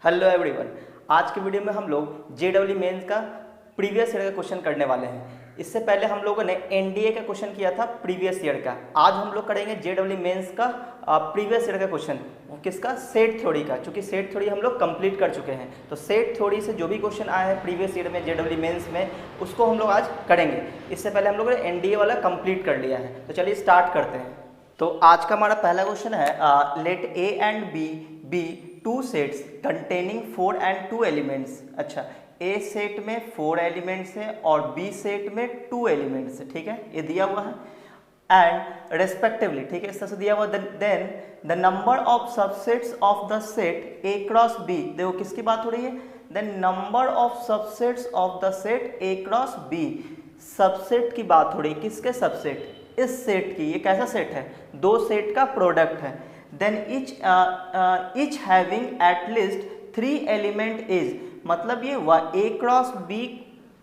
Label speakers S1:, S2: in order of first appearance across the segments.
S1: Hello everyone. आज के video में हम लोग जेडब्ल्यू मेंस का प्रीवियस ईयर का क्वेश्चन करने वाले हैं। इससे पहले हम लोगों ने एनडीए का क्वेश्चन किया था प्रीवियस ईयर का। आज हम लोग करेंगे जेडब्ल्यू मेंस का प्रीवियस ईयर का क्वेश्चन, किसका, सेट थ्योरी का। क्योंकि सेट थ्योरी हम लोग कंप्लीट कर चुके हैं, तो सेट थ्योरी से जो भी क्वेश्चन आए हैं प्रीवियस ईयर में जेडब्ल्यू मेंस में, उसको हम लोग आज करेंगे। इससे पहले हम लोगों ने एनडीए वाला कंप्लीट कर लिया है। तो चलिए स्टार्ट करते हैं। तो आज का हमारा पहला क्वेश्चन है, let A and B be two sets containing 4 and 2 elements. अच्छा, ए सेट में 4 एलिमेंट्स है और बी सेट में 2 एलिमेंट्स है। ठीक है, ये दिया हुआ है एंड रेस्पेक्टिवली, ठीक है, इस तरह से दिया हुआ। Then the number of subsets of the set A cross B, देखो किसकी बात हो रही है, then number of subsets of the set A cross B, subset की बात हो रही है। किसके सबसेट, इस सेट की। ये कैसा सेट है, दो सेट का प्रोडक्ट है। Then each having at least 3 element is, मतलब ये हुआ ए क्रॉस बी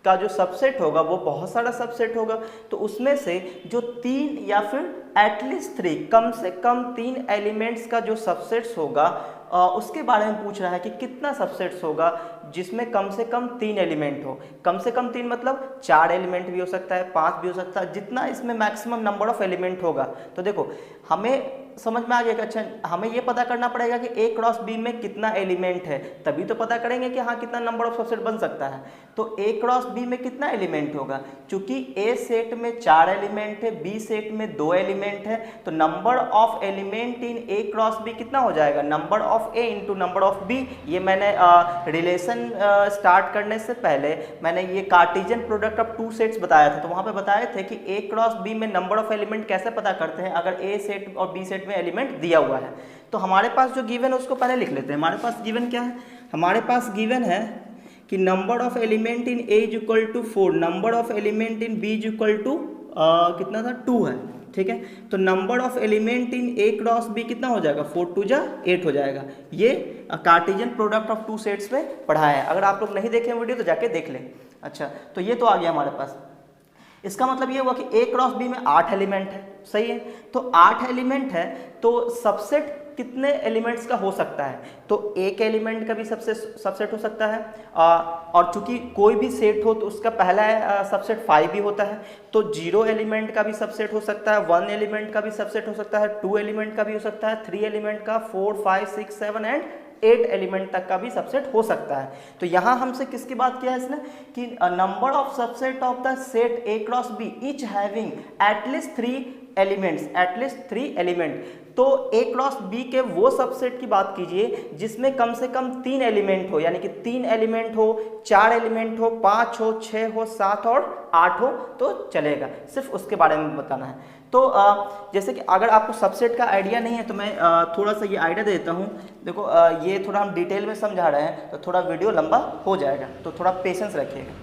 S1: का जो सबसेट होगा वो बहुत सारा सबसेट होगा, तो उसमें से जो 3 या फिर एटलीस्ट 3, कम से कम 3 एलिमेंट्स का जो सबसेट्स होगा, उसके बारे में पूछ रहा है कि कितना सबसेट्स होगा जिसमें कम से कम 3 एलिमेंट हो। कम से कम 3 मतलब 4 एलिमेंट भी हो सकता है, 5 भी हो सकता है, जितना इसमें मैक्सिमम नंबर ऑफ एलिमेंट होगा। तो देखो हमें समझ में आ गया कि अच्छा हमें ये पता करना पड़ेगा कि ए क्रॉस बी में कितना एलिमेंट है, तभी तो पता करेंगे कि हाँ कितना नंबर ऑफ सबसेट बन सकता है। तो ए क्रॉस बी में कितना एलिमेंट होगा, चूंकि ए सेट में 4 एलिमेंट है, बी सेट में 2 एलिमेंट है, तो number of element in A cross B कितना हो जाएगा, number of A into number of B. ये मैंने रिलेशन स्टार्ट करने से पहले मैंने ये कार्टेशियन प्रोडक्ट ऑफ 2 सेट्स बताया था, तो वहां पे बताए थे कि ए क्रॉस बी में नंबर ऑफ एलिमेंट कैसे पता करते हैं अगर ए सेट और बी सेट में एलिमेंट दिया हुआ है। तो हमारे पास जो गिवन है उसको पहले लिख लेते हैं। हमारे पास गिवन क्या है, हमारे पास गिवन है कि number of element in A is equal to 4, number of element in B is equal to कितना था, 2 है। ठीक है, तो number of element in A cross B कितना हो जाएगा, 4 2 जा 8 हो जाएगा। ये कार्टेशियन प्रोडक्ट ऑफ 2 सेट्स में पढ़ाया है, अगर आप लोग नहीं देखे वीडियो तो जाके देख लें। अच्छा, तो ये तो आ गया हमारे पास। इसका मतलब ये हुआ कि ए क्रॉस बी में 8 एलिमेंट है, सही है। तो 8 एलिमेंट है तो सबसेट कितने एलिमेंट्स का हो सकता है, तो एक एलिमेंट का भी सबसेट हो सकता है, और चूंकि कोई भी सेट हो तो उसका पहला सबसेट 5 भी होता है, तो 0 एलिमेंट का भी सबसेट हो सकता है, 1 एलिमेंट का भी सबसेट हो सकता है, 2 एलिमेंट का भी हो सकता है, 3 एलिमेंट का, 4 5 6 7 एंड 8 एलिमेंट तक का भी सबसेट हो सकता है। तो यहाँ हमसे किसकी बात किया है इसने कि number of subset of the set A cross B each having at least 3 elements, at least 3 element. तो ए क्रॉस बी के वो सबसेट की बात कीजिए जिसमें कम से कम 3 एलिमेंट हो, यानी कि 3 एलिमेंट हो, 4 एलिमेंट हो, 5 हो, 6 हो, 7 और 8 हो तो चलेगा, सिर्फ उसके बारे में बताना है। तो जैसे कि अगर आपको सबसेट का आइडिया नहीं है तो मैं थोड़ा सा ये आइडिया देता हूँ। देखो ये थोड़ा हम डिटेल में समझा रहे हैं तो थोड़ा वीडियो लंबा हो जाएगा, तो थोड़ा पेशेंस रखिएगा।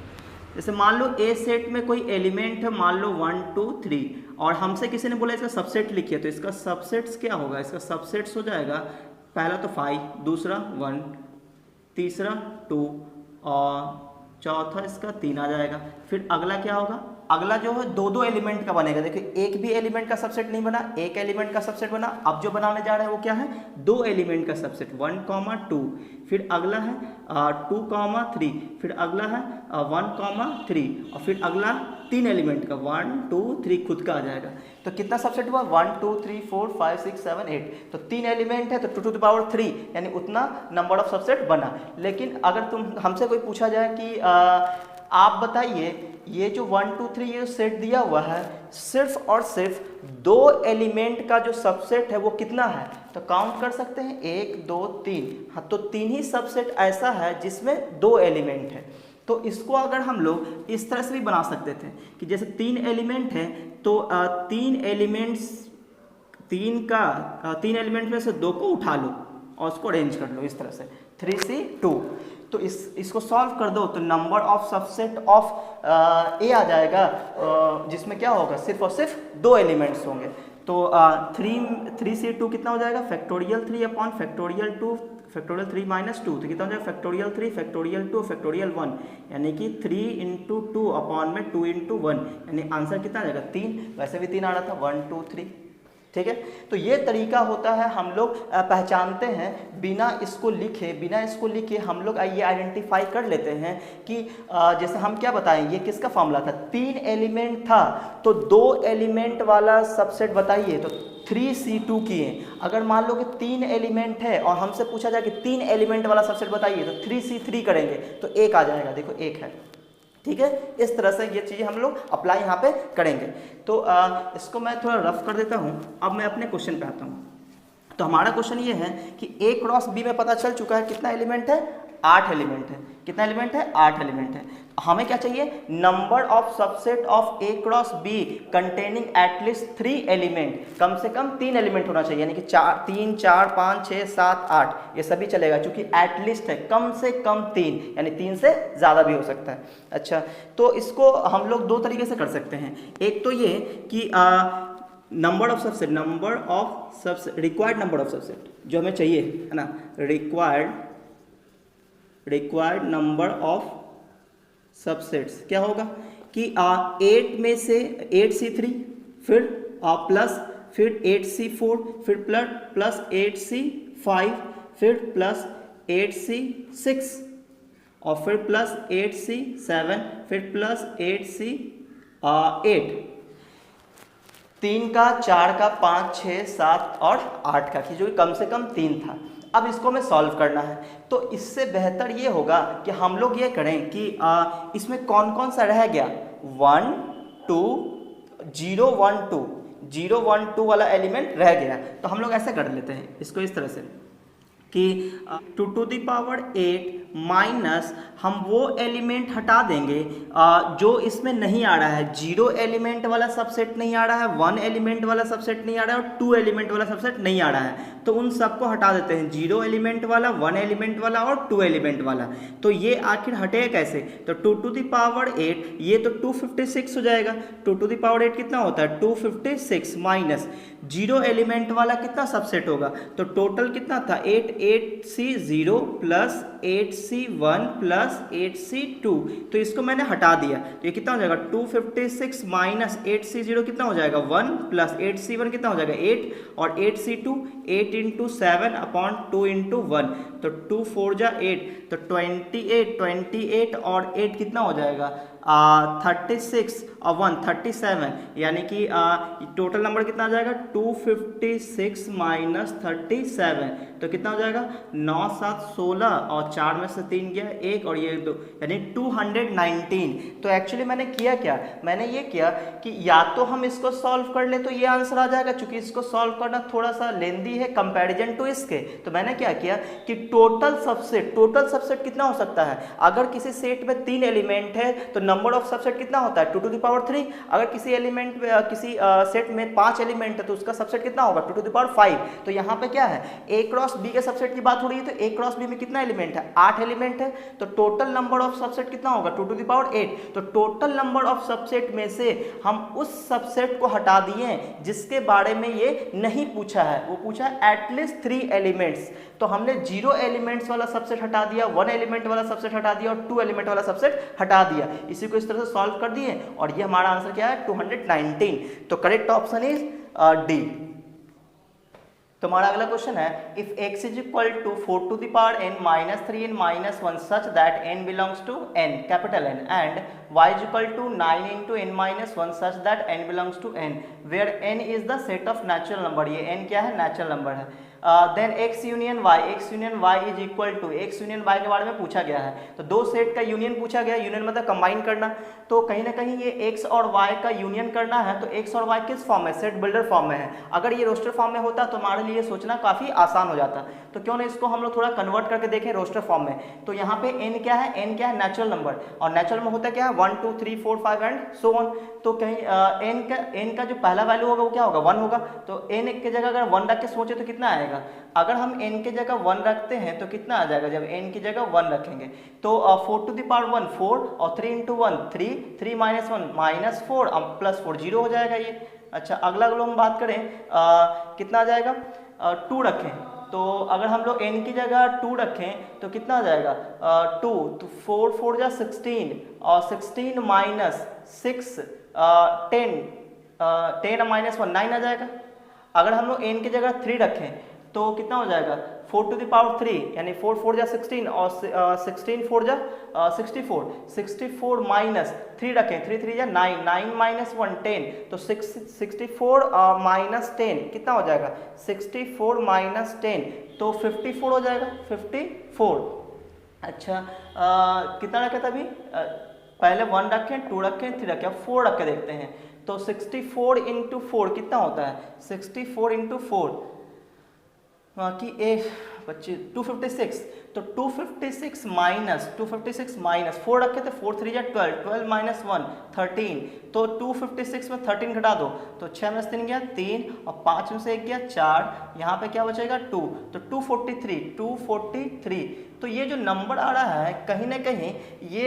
S1: जैसे मान लो ए सेट में कोई एलिमेंट है, मान लो 1 2 3, और हमसे किसी ने बोला इसका सबसेट लिखिए, तो इसका सबसेट्स क्या होगा, इसका सबसेट्स हो जाएगा पहला तो 5, दूसरा 1, तीसरा 2 और चौथा इसका 3 आ जाएगा। फिर अगला क्या होगा, अगला जो है 2 एलिमेंट का बनेगा। देखिए एक भी एलिमेंट का सबसेट नहीं बना, एक एलिमेंट का सबसेट बना। अब जो बनाने जा रहे हैं वो क्या है, 2 एलिमेंट का सबसेट, 1 2, फिर अगला है 2 3, फिर अगला है 1 3, और फिर अगला 3 एलिमेंट का 1 2 3 खुद का आ जाएगा। तो कितना सबसेट हुआ, 1 2 3 4 5 6 7 8, तो 3 एलिमेंट है तो 2 टू द पावर 3, यानी उतना नंबर ऑफ सबसेट बना। लेकिन अगर तुम हमसे कोई पूछा जाए कि आप बताइए ये जो 1 2 3 ये सेट दिया हुआ है, सिर्फ और सिर्फ 2 एलिमेंट का जो सबसेट है वो कितना है, तो काउंट कर सकते हैं 1 2 3। हाँ, तो 3 ही सबसेट ऐसा है जिसमें 2 एलिमेंट है। तो इसको अगर हम लोग इस तरह से भी बना सकते थे कि जैसे 3 एलिमेंट है तो 3 एलिमेंट में से 2 को उठा लो और उसको अरेंज कर लो इस तरह से, 3C2। तो इसको सॉल्व कर दो तो नंबर ऑफ सबसेट ऑफ ए आ जाएगा, जिसमें क्या होगा, सिर्फ और सिर्फ 2 एलिमेंट्स होंगे। तो 3C2 कितना हो जाएगा, factorial 3 upon factorial 2, factorial 3 minus 2, तो कितना हो जाएगा, फैक्टोरियल 3 फैक्टोरियल 2 फैक्टोरियल 1, यानी कि 3 इंटू 2 अपॉन में 2 इंटू 1, यानी आंसर कितना आ जाएगा, 3। वैसे भी 3 आ रहा था, 1 2 3। ठीक है। तो ये तरीका होता है, हम लोग पहचानते हैं बिना इसको लिखे हम लोग ये आइडेंटिफाई कर लेते हैं कि जैसे हम क्या बताएं, ये किसका फॉर्मूला था, 3 एलिमेंट था तो 2 एलिमेंट वाला सबसेट बताइए, तो 3C2 किए। अगर मान लो कि 3 एलिमेंट है और हमसे पूछा जाए कि 3 एलिमेंट वाला सबसेट बताइए, तो 3C3 करेंगे तो 1 आ जाएगा, देखो 1 है। ठीक है, इस तरह से ये चीज़ें हम लोग अप्लाई यहाँ पे करेंगे। तो इसको मैं थोड़ा रफ कर देता हूँ। अब मैं अपने क्वेश्चन पे आता हूँ। तो हमारा क्वेश्चन ये है कि A क्रॉस B में पता चल चुका है कितना एलिमेंट है, 8 एलिमेंट है। कितना एलिमेंट है, 8 एलिमेंट है। हमें क्या चाहिए, number of subset of A cross B containing at least 3 element, कम से कम 3 एलिमेंट होना चाहिए, यानी कि 3, 4, 5, 6, 7, 8 ये सभी चलेगा, क्योंकि एटलीस्ट है, कम से कम 3, यानी 3 से ज़्यादा भी हो सकता है। अच्छा, तो इसको हम लोग 2 तरीके से कर सकते हैं। एक तो ये कि number of subset, required number of subset जो हमें चाहिए है ना, रिक्वायर्ड नंबर ऑफ सबसेट्स क्या होगा कि 8 में से 8C3 फिर फिर 8C4 फिर प्लस 8C5 फिर प्लस 8C6 और फिर प्लस 8C7 फिर प्लस 8C8, 3 का, 4 का, 5, 6, 7 और 8 का, कि जो कम से कम 3 था। अब इसको हमें सॉल्व करना है, तो इससे बेहतर ये होगा कि हम लोग ये करें कि इसमें कौन कौन सा रह गया, 1 2 0 1 2 0 1 2 वाला एलिमेंट रह गया। तो हम लोग ऐसे कर लेते हैं इसको इस तरह से कि 2 to the power 8 माइनस हम वो एलिमेंट हटा देंगे जो इसमें नहीं आ रहा है। 0 एलिमेंट वाला सबसेट नहीं आ रहा है, 1 एलिमेंट वाला सबसेट नहीं आ रहा है और 2 एलिमेंट वाला सबसेट नहीं आ रहा है, तो उन सबको हटा देते हैं, 0 एलिमेंट वाला, 1 एलिमेंट वाला और 2 एलिमेंट वाला। तो ये आखिर हटेगा कैसे, तो 2 to the power 8 ये तो 256 हो जाएगा। 2 to the power 8 कितना होता है, 256 माइनस 0 एलिमेंट वाला कितना सबसेट होगा, तो टोटल कितना था 8C0 plus 8C1 plus 8C2, तो इसको मैंने हटा दिया, तो ये कितना हो जाएगा 256 माइनस 8C0 कितना हो जाएगा 1 प्लस 8C1 कितना हो जाएगा 8 और 8C2 8 इंटू 7 अपॉन 2 इंटू 1, तो 2 4 जा 8, तो 28 और 8 कितना हो जाएगा 36 और 1 37, यानी कि टोटल नंबर कितना आ जाएगा 256 माइनस 37, तो कितना हो जाएगा 9 7 16 और 4 में से 3 गया 1 और ये 2, यानी 219। तो एक्चुअली मैंने किया क्या, मैंने ये किया कि या तो हम इसको सॉल्व कर ले तो ये आंसर आ जाएगा, क्योंकि इसको सॉल्व करना थोड़ा सा लेंदी है कंपैरिजन टू इसके। तो मैंने क्या किया कि टोटल सबसेट कितना हो सकता है, अगर किसी सेट में 3 एलिमेंट है तो नंबर ऑफ सबसेट कितना होता है 2 to the power 3। अगर किसी एलिमेंट किसी सेट में 5 एलिमेंट है तो उसका सबसेट कितना होगा 2 to the power 5। तो यहाँ पे क्या है, A क्रॉस B के सबसेट की बात हो रही है, तो A क्रॉस B में कितना एलिमेंट है 8 एलिमेंट है, तो टोटल नंबर ऑफ सबसेट कितना होगा 2 to the power 8। तो टोटल नंबर ऑफ सबसेट में से हम उस सबसेट को हटा दिए जिसके बारे में ये नहीं पूछा है, वो पूछा है एटलीस्ट 3 एलिमेंट्स। तो हमने 0 एलिमेंट्स वाला सबसेट हटा दिया, 1 एलिमेंट वाला सबसेट हटा दिया और 2 एलिमेंट वाला सबसेट हटा दिया। इसी को इस तरह से सॉल्व कर दिए और ये हमारा आंसर क्या है 219। तो करेक्ट ऑप्शन इज डी। तो हमारा अगला क्वेश्चन है, if x is equal to 4 to the power n minus 3n minus 1 such that n belongs to n capital N and y is equal to 9 into n minus 1 such that n belongs to n where n is the set of natural number। ये n क्या है, natural number है। Then x union y is equal to x union y के बारे में पूछा गया है, तो दो सेट का यूनियन पूछा गया, यूनियन मतलब कंबाइन करना। तो कहीं ना कहीं ये x और y का यूनियन करना है, तो x और y किस फॉर्म में, सेट बिल्डर फॉर्म में है। अगर ये रोस्टर फॉर्म में होता तो हमारे लिए सोचना काफ़ी आसान हो जाता, तो क्यों ना इसको हम लोग थोड़ा कन्वर्ट करके देखें रोस्टर फॉर्म में। तो यहाँ पे n क्या है, नेचुरल नंबर, और नेचुरल में होता क्या है 1 2 3 4 5 एंड सो ऑन। तो कहीं n का जो पहला वैल्यू होगा वो क्या होगा 1 होगा, तो n की जगह अगर 1 रख के सोचे तो कितना आएगा, अगर हम n की जगह 1 रखते हैं तो कितना आ जाएगा, जब n की जगह 1 रखेंगे तो 4 to the power 1 4 और 3 into 1 3 3 minus 1 minus 4 अब प्लस 4 0 हो जाएगा ये। अच्छा, अगला हम बात करें कितना आ जाएगा 2 रखें, तो अगर हम लोग n की जगह 2 रखें तो कितना आ जाएगा 2, तो 4 4 जा 16 और 16 माइनस 6 10 10 माइनस 1 9 आ जाएगा। अगर हम लोग n की जगह 3 रखें तो कितना हो जाएगा 4 टू द पावर 3 यानी 4 4 जा 16 और 16 4 जा 64 64 माइनस 3 रखें 3 3 जा 9 9 माइनस 1 10 तो 64 माइनस 10 कितना हो जाएगा 64 माइनस 10 तो 54 हो जाएगा 54। अच्छा कितना रखा था अभी पहले 1 रखें 2 रखें 3 रखें, अब 4 रख के देखते हैं तो 64 इंटू 4 कितना होता है 64 इंटू 4 कि एक 256 तो 256 माइनस 4 रखे थे 4 3 जा 12 12 माइनस 1 13 तो 256 में 13 घटा दो तो 6 में से 3 गया 3 और 5 में से 1 गया 4, यहाँ पे क्या बचेगा 2 तो 243 तो ये जो नंबर आ रहा है कहीं ना कहीं ये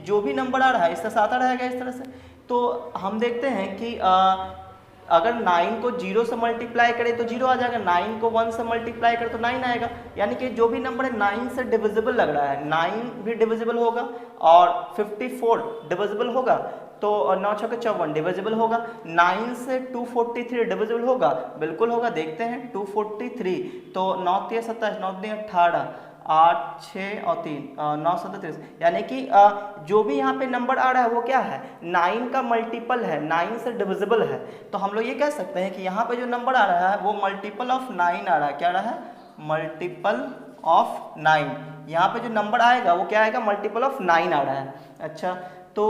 S1: जो भी नंबर आ रहा है इससे साथ आ रहेगा इस तरह से। तो हम देखते हैं कि अगर 9 को 0 से मल्टीप्लाई करें तो 0 आ जाएगा, 9 को 1 से मल्टीप्लाई करें तो 9 आएगा, यानी कि जो भी नंबर है 9 से डिविजिबल लग रहा है 9 भी डिविजिबल होगा और 54 डिविजिबल होगा तो 9 छक्के 54 डिविजिबल होगा, 9 से 243 डिविजिबल होगा बिल्कुल होगा, देखते हैं 243 तो 9 3 27 9 3 18 8 6 और 3 9 7 30 यानी कि जो भी यहाँ पे नंबर आ रहा है वो क्या है 9 का मल्टीपल है, 9 से डिविजिबल है। तो हम लोग ये कह सकते हैं कि यहाँ पे जो नंबर आ रहा है वो मल्टीपल ऑफ 9 आ रहा है, क्या आ रहा है मल्टीपल ऑफ 9, यहाँ पे जो नंबर आएगा वो क्या आएगा मल्टीपल ऑफ 9 आ रहा है। अच्छा तो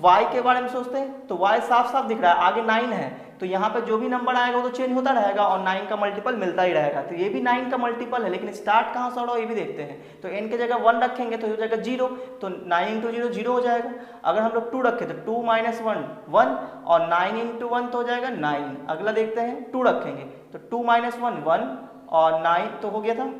S1: y के बारे में सोचते हैं तो y साफ साफ दिख रहा है आगे 9 है तो यहाँ पे जो भी नंबर आएगा वो तो चेंज होता रहेगा और 9 का मल्टीपल मिलता ही रहेगा, तो ये भी 9 का मल्टीपल है लेकिन स्टार्ट कहाँ से हो रहा है ये भी देखते हैं। तो n की जगह 1 रखेंगे तो हो जाएगा 0 तो 9 इंटू 0 0 हो जाएगा, अगर हम लोग 2 रखें तो 2 माइनस 1 1 और 9 इंटू 1 तो हो जाएगा 9। अगला देखते हैं 2 रखेंगे तो 2 माइनस 1 1 और 9 तो हो गया था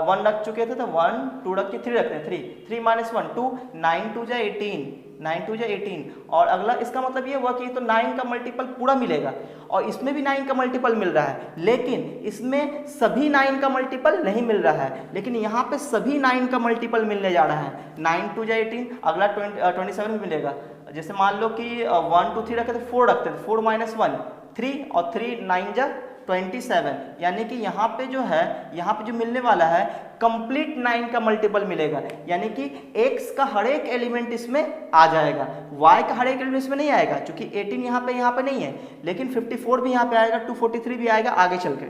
S1: 1 रख चुके थे तो 1 2 रख के 3 रखते हैं 3 माइनस 1 2 9 2 जा 18 9 2 जा 18 और अगला इसका मतलब ये हुआ कि तो 9 का मल्टीपल पूरा मिलेगा और इसमें भी 9 का मल्टीपल मिल रहा है लेकिन इसमें सभी 9 का मल्टीपल नहीं मिल रहा है, लेकिन यहाँ पे सभी 9 का मल्टीपल मिलने जा रहा है 9 2 जा 18 अगला 27 मिलेगा। जैसे मान लो कि 1 2 3 रखे तो 4 रखते थे 4 माइनस 1 3 और 3 9 जा 27 यानी कि यहाँ पे जो है यहाँ पे जो मिलने वाला है कंप्लीट 9 का मल्टीपल मिलेगा, यानी कि x का हर एक एलिमेंट इसमें आ जाएगा, y का हर एक एलिमेंट इसमें नहीं आएगा क्योंकि 18 यहाँ पे नहीं है, लेकिन 54 भी यहाँ पे आएगा 243 भी आएगा आगे चल के।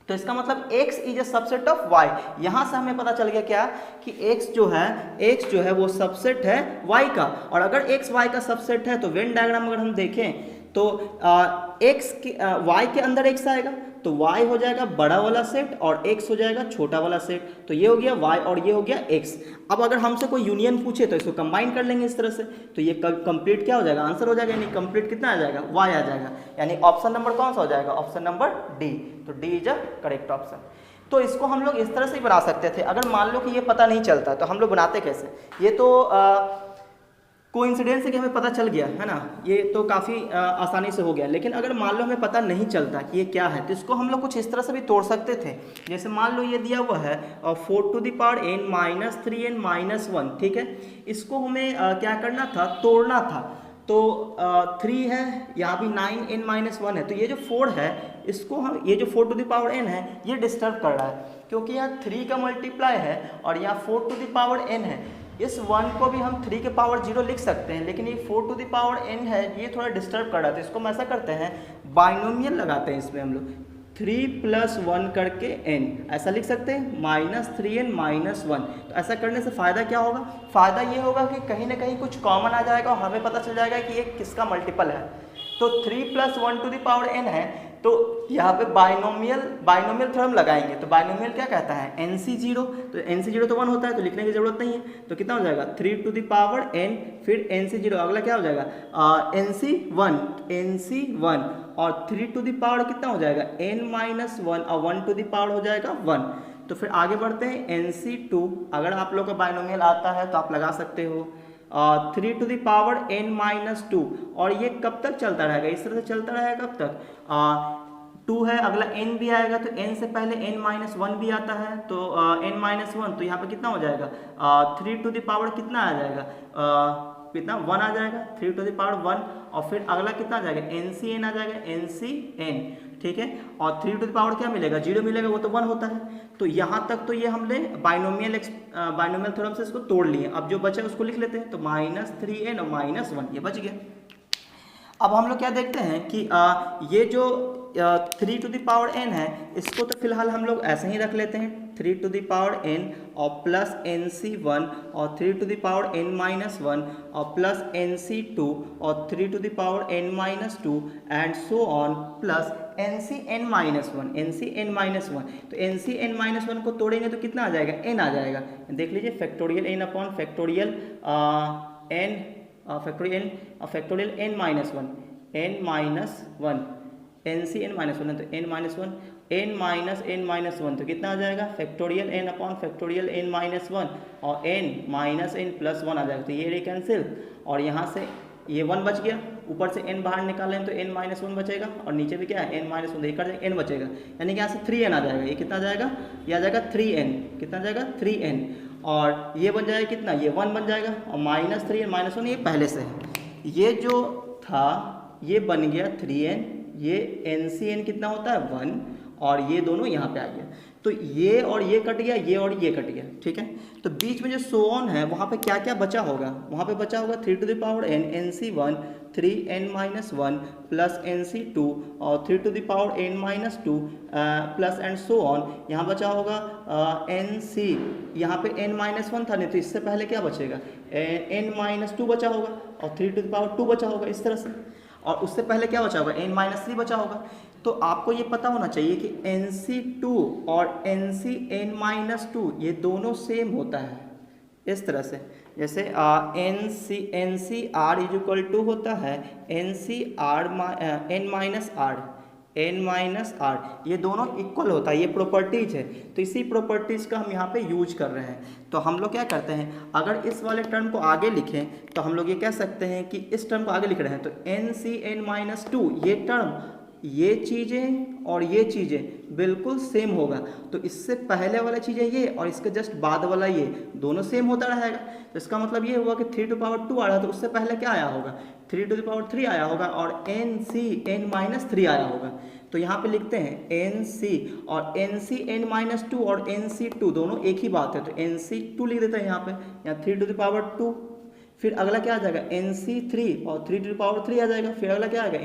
S1: तो इसका मतलब x is a subset of y, यहाँ से हमें पता चल गया क्या कि x जो है वो सबसेट है y का, और अगर x y का सबसेट है तो वेन डायग्राम अगर हम देखें तो y के अंदर x आएगा तो y हो जाएगा बड़ा वाला सेट और x हो जाएगा छोटा वाला सेट, तो ये हो गया y और ये हो गया x। अब अगर हमसे कोई यूनियन पूछे तो इसको कंबाइन कर लेंगे इस तरह से, तो ये कंप्लीट क्या हो जाएगा आंसर हो जाएगा, यानी कंप्लीट कितना आ जाएगा y आ जाएगा, यानी ऑप्शन नंबर कौन सा हो जाएगा ऑप्शन नंबर डी, तो D is a correct option. तो इसको हम लोग इस तरह से ही बना सकते थे, अगर मान लो कि ये पता नहीं चलता तो हम लोग बनाते कैसे, ये तो कोइंसिडेंस है कि हमें पता चल गया है ना, ये तो काफ़ी आसानी से हो गया, लेकिन अगर मान लो हमें पता नहीं चलता कि ये क्या है तो इसको हम लोग कुछ इस तरह से भी तोड़ सकते थे। जैसे मान लो ये दिया हुआ है 4 to the power n minus 3n minus 1, ठीक है, इसको हमें क्या करना था तोड़ना था, तो 3 है यहाँ भी 9n माइनस 1 है, तो ये जो 4 है इसको हम ये जो 4 टू द पावर n है ये डिस्टर्ब कर रहा है क्योंकि यहाँ 3 का मल्टीप्लाई है और यहाँ 4 टू द पावर n है, इस 1 को भी हम 3 के पावर 0 लिख सकते हैं, लेकिन ये 4 टू द पावर n है ये थोड़ा डिस्टर्ब कर रहा है, तो इसको हम ऐसा करते हैं बाइनोमियल लगाते हैं, इसमें हम लोग 3 प्लस 1 करके n ऐसा लिख सकते हैं माइनस 3n माइनस 1। तो ऐसा करने से फ़ायदा क्या होगा, फ़ायदा ये होगा कि कहीं ना कहीं कुछ कॉमन आ जाएगा और हमें पता चल जाएगा कि ये किसका मल्टीपल है। तो 3 plus 1 to the power n है, तो यहाँ पे बाइनोमियल थ्योरम लगाएंगे, तो बाइनोमियल क्या कहता है NC0, तो NC0 तो 1 होता है तो लिखने की जरूरत नहीं है, तो कितना हो जाएगा 3 टू द पावर n फिर NC0, अगला क्या हो जाएगा NC1 और 3 टू द पावर कितना हो जाएगा n माइनस 1 और 1 टू द पावर हो जाएगा 1। तो फिर आगे बढ़ते हैं NC2, अगर आप लोग का बाइनोमियल आता है तो आप लगा सकते हो 3 to the power n minus 2, और ये कब तक चलता रहेगा, इस तरह से चलता रहेगा कब तक 2 है, अगला n भी आएगा तो n से पहले n माइनस 1 भी आता है, तो n माइनस 1 तो यहाँ पे कितना हो जाएगा 3 टू द पावर कितना आ जाएगा कितना 1 आ जाएगा 3 टू द पावर 1, और फिर अगला कितना आ जाएगा NCN आ जाएगा NCN, ठीक है। और 3 टू द पावर क्या मिलेगा 0 मिलेगा, वो तो 1 होता है। तो यहाँ तक तो ये हमने बाइनोमियल थ्योरम से इसको तोड़ लिए। अब जो बचा उसको लिख लेते हैं, तो -3n और -1 ये बच गया। अब हम लोग क्या देखते हैं कि ये जो 3 टू द पावर n है इसको तो फिलहाल हम लोग ऐसे ही रख लेते हैं 3 टू द पावर n और प्लस NC1 और 3 टू द पावर n-1 और प्लस NC2 और 3 to the power n-2 and so on plus NCn-1 तो NCn-1 को तोड़ेंगे तो कितना आ जाएगा n आ जाएगा। देख लीजिए factorial n upon factorial n factorial n-1 NCn-1 है तो n-1 तो कितना आ जाएगा factorial n upon factorial n-1 और n-n+1 आ जाएगा। तो ये कैंसिल और यहाँ से ये 1 बच गया, ऊपर से n बाहर निकालें तो n-1 बचेगा और नीचे भी क्या है n-1 एक कर n बचेगा, यानी कि यहाँ से 3n आ जाएगा। ये कितना आ जाएगा, ये आ जाएगा 3n, कितना आ जाएगा 3n, और ये बन जाएगा कितना, ये 1 बन जाएगा और -3n -1 ये पहले से है। ये जो था ये बन गया 3n, ये NCn कितना होता है 1 और ये दोनों यहाँ पे आ गया, तो ये और ये कट गया, ये और ये कट गया, ठीक है। तो बीच में जो सो ऑन है वहाँ पे क्या क्या बचा होगा, वहाँ पे बचा होगा 3 to the power n NC1 3n-1 plus NC2 और 3 to the power n-2 plus and so on. यहाँ बचा होगा NC, यहाँ पे n-1 था नहीं तो इससे पहले क्या बचेगा n-2 बचा होगा और 3 टू द पावर 2 बचा होगा इस तरह से, और उससे पहले क्या बचा होगा n-3 बचा होगा। तो आपको ये पता होना चाहिए कि NC2 और NCn-2 ये दोनों सेम होता है इस तरह से, जैसे NCR इज इक्वल टू होता है NCR n-r, ये दोनों इक्वल होता है, ये प्रॉपर्टीज है। तो इसी प्रॉपर्टीज का हम यहाँ पे यूज कर रहे हैं। तो हम लोग क्या करते हैं, अगर इस वाले टर्म को आगे लिखें तो हम लोग ये कह सकते हैं कि इस टर्म को आगे लिख रहे हैं तो NCn-2 ये टर्म, ये चीज़ें और ये चीज़ें बिल्कुल सेम होगा। तो इससे पहले वाला चीज़ें ये और इसके जस्ट बाद वाला ये दोनों सेम होता रहेगा। तो इसका मतलब ये हुआ कि 3 टू पावर 2 आ रहा है तो उससे पहले क्या आया होगा 3 टू द पावर 3 आया होगा और NCn-3 आया होगा। तो यहाँ पे लिखते हैं NC और NCn-2 और NC2 दोनों एक ही बात है, तो NC2 लिख देते हैं यहाँ पे, यहाँ 3 टू द पावर 2, फिर अगला क्या आ जाएगा NC3 और 3 टू द पावर 3 आ जाएगा, फिर अगला क्या आएगा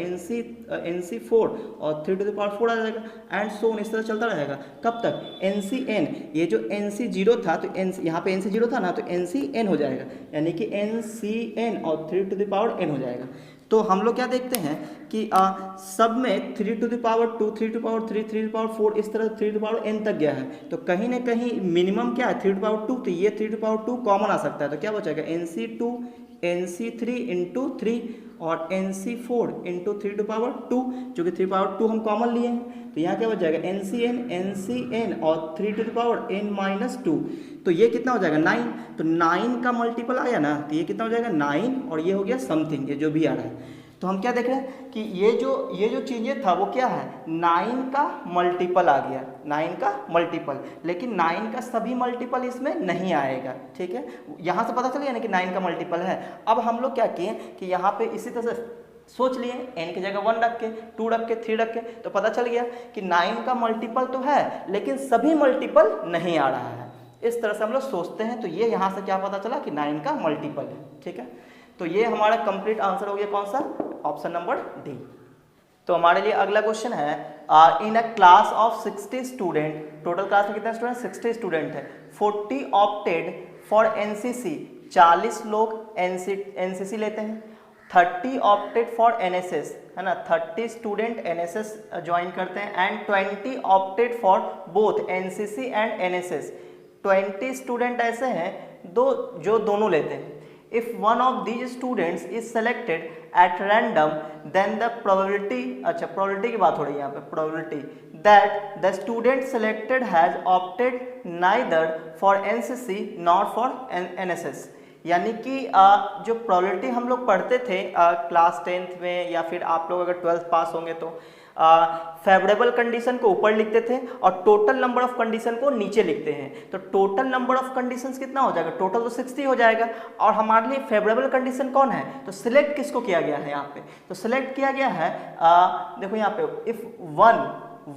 S1: NC4 और 3 टू द पावर 4 आ जाएगा एंड सो ऑन, इस तरह चलता रहेगा। कब तक NCn, ये जो NC0 था तो यहाँ पे NC0 था ना तो NCn हो जाएगा, यानी कि NCn और 3 टू द पावर n हो जाएगा। तो हम लोग क्या देखते हैं कि सब में 3 to the power 2, 3 to power 3, 3 to power 4 इस तरह 3 टू पावर n तक गया है। तो कहीं ना कहीं मिनिमम क्या है 3 टू पावर 2, तो ये 3 टू पावर 2 कॉमन आ सकता है। तो क्या बचेगा NC2 NC3 इंटू 3 और NC4 इंटू 3 टू पावर 2, जो कि 3 पावर 2 हम कॉमन लिए हैं। तो यहाँ क्या बच जाएगा NCn और 3 टू द पावर n-2, तो ये कितना हो जाएगा 9। तो 9 का मल्टीपल आया ना तो ये कितना हो जाएगा 9 और ये हो गया समथिंग, ये जो भी आ रहा है। तो हम क्या देख रहे हैं कि ये जो चीज़ें था वो क्या है 9 का मल्टीपल आ गया, 9 का मल्टीपल, लेकिन 9 का सभी मल्टीपल इसमें नहीं आएगा, ठीक है। यहाँ से पता चल गया ना कि 9 का मल्टीपल है। अब हम लोग क्या किए कि यहाँ पे इसी तरह से सोच लिए n की जगह 1 रख के 2 रख के 3 रख के, तो पता चल गया कि 9 का मल्टीपल तो है लेकिन सभी मल्टीपल नहीं आ रहा है। इस तरह से हम लोग सोचते हैं, तो ये यहाँ से क्या पता चला कि 9 का मल्टीपल है, ठीक है। तो ये हमारा कंप्लीट आंसर हो गया कौन सा, ऑप्शन नंबर डी। तो हमारे लिए अगला क्वेश्चन है in a class of 60 student, total class में कितने स्टूडेंट 60 स्टूडेंट है, 40 ऑप्टेड फॉर एनसीसी, 40 लोग एनसीसी लेते हैं, 30 ऑप्टेड फॉर एनएसएस, है ना, 30 स्टूडेंट एनएसएस ज्वाइन करते हैं and 20 opted for both NCC and NSS, 20 student ऐसे हैं जो दोनों लेते हैं। If one of these students is selected at random, then the probability, अच्छा probability की बात हो रही है यहाँ पे, probability that the student selected has opted neither for NCC nor for NSS, यानी कि जो probability हम लोग पढ़ते थे क्लास 10th में या फिर आप लोग अगर 12th पास होंगे तो फेवरेबल कंडीशन को ऊपर लिखते थे और टोटल नंबर ऑफ कंडीशन को नीचे लिखते हैं। तो टोटल नंबर ऑफ कंडीशंस कितना हो जाएगा, टोटल तो 60 हो जाएगा। और हमारे लिए फेवरेबल कंडीशन कौन है, तो सिलेक्ट किसको किया गया है यहाँ पे, तो सिलेक्ट किया गया है देखो यहाँ पे, if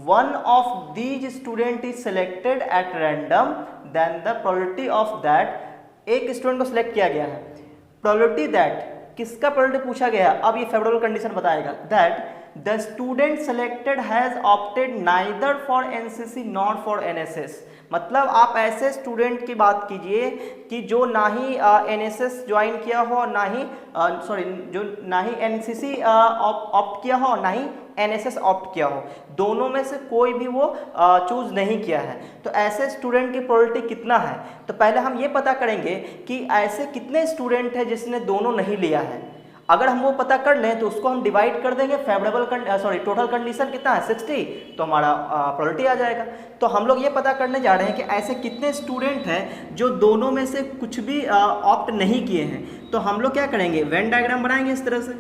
S1: one of these student is selected at random then the probability of that, एक स्टूडेंट को सिलेक्ट किया गया है, प्रोबेबिलिटी दैट, किसका प्रोबेबिलिटी पूछा गया, अब ये फेवरेबल कंडीशन बताएगा, that the student selected has opted neither for NCC not for NSS. मतलब आप ऐसे स्टूडेंट की बात कीजिए कि जो ना ही एनएसएस ज्वाइन किया हो और ना ही जो ना ही एनसीसी ऑप्ट किया हो और ना ही एनएसएस ऑप्ट किया हो, दोनों में से कोई भी वो चूज नहीं किया है। तो ऐसे स्टूडेंट की प्रोबेबिलिटी कितना है, तो पहले हम ये पता करेंगे कि ऐसे कितने स्टूडेंट है जिसने दोनों नहीं लिया है। अगर हम वो पता कर लें तो उसको हम डिवाइड कर देंगे, टोटल कंडीशन कितना है 60, तो हमारा प्रोबेबिलिटी आ जाएगा। तो हम लोग ये पता करने जा रहे हैं कि ऐसे कितने स्टूडेंट हैं जो दोनों में से कुछ भी ऑप्ट नहीं किए हैं। तो हम लोग क्या करेंगे, वेन डायग्राम बनाएंगे इस तरह से,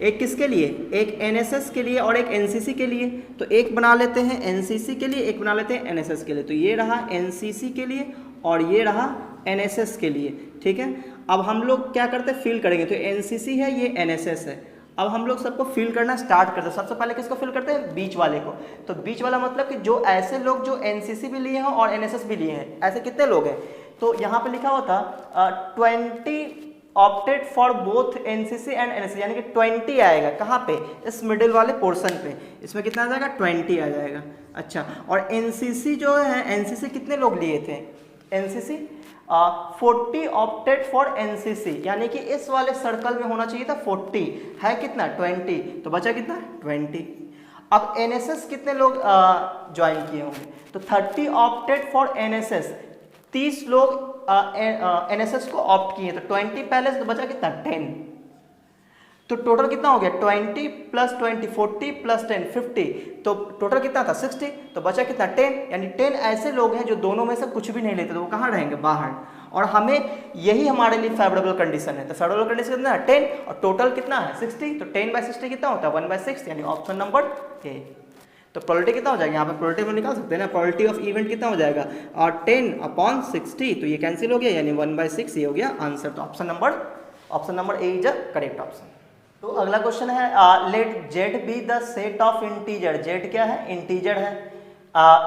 S1: एक किसके लिए, एक एनएसएस के लिए और एक एनसीसी के लिए। तो एक बना लेते हैं एनसीसी के लिए, एक बना लेते हैं एनएसएस के लिए। तो ये रहा एनसीसी के लिए और ये रहा एनएसएस के लिए, ठीक है। अब हम लोग क्या करते हैं, फिल करेंगे। तो एनसीसी है, ये एनएसएस है। अब हम लोग सबको फिल करना स्टार्ट करते हैं। सबसे पहले किसको फिल करते हैं, बीच वाले को। तो बीच वाला मतलब कि जो ऐसे लोग जो एनसीसी भी लिए हैं और एनएसएस भी लिए हैं, ऐसे कितने लोग हैं, तो यहाँ पे लिखा हुआ था 20 opted for both NCC and NSS, यानी कि 20 आएगा कहाँ पे, इस मिडिल वाले पोर्शन पे। इसमें कितना आ जाएगा, 20 आ जाएगा। अच्छा, और एनसीसी जो है, एनसीसी कितने लोग लिए थे, एनसीसी 40 ऑप्टेड फॉर एनसीसी, यानी कि इस वाले सर्कल में होना चाहिए था 40, है कितना 20, तो बचा कितना 20। अब एनएसएस कितने लोग ज्वाइन किए होंगे, तो 30 ऑप्टेड फॉर एनएसएस, 30 लोग एनएसएस को ऑप्ट किए, तो 20 पहले से, तो बचा कितना 10। तो टोटल कितना हो गया 20 प्लस 20, 40 प्लस 10, 50। तो टोटल कितना था 60, तो बचा कितना 10, यानी 10 ऐसे लोग हैं जो दोनों में से कुछ भी नहीं लेते, तो वो कहाँ रहेंगे, बाहर। और हमें यही हमारे लिए फेवरेबल कंडीशन है। तो फेवरेबल कंडीशन कितना है 10 और टोटल कितना है 60, तो 10/60 कितना होता है 1/6, यानी ऑप्शन नंबर ए। तो प्रोबेबिलिटी कितना हो जाएगा, यहाँ पे प्रोबेबिलिटी हम निकाल सकते हैं ना, प्रोबेबिलिटी ऑफ इवेंट कितना हो जाएगा, और 10/60, तो ये कैंसिल हो गया, यानी 1/6 ये हो गया आंसर। तो option number A is a correct option. तो अगला क्वेश्चन है, let Z be the set of integer. Z क्या है, इंटीजर है।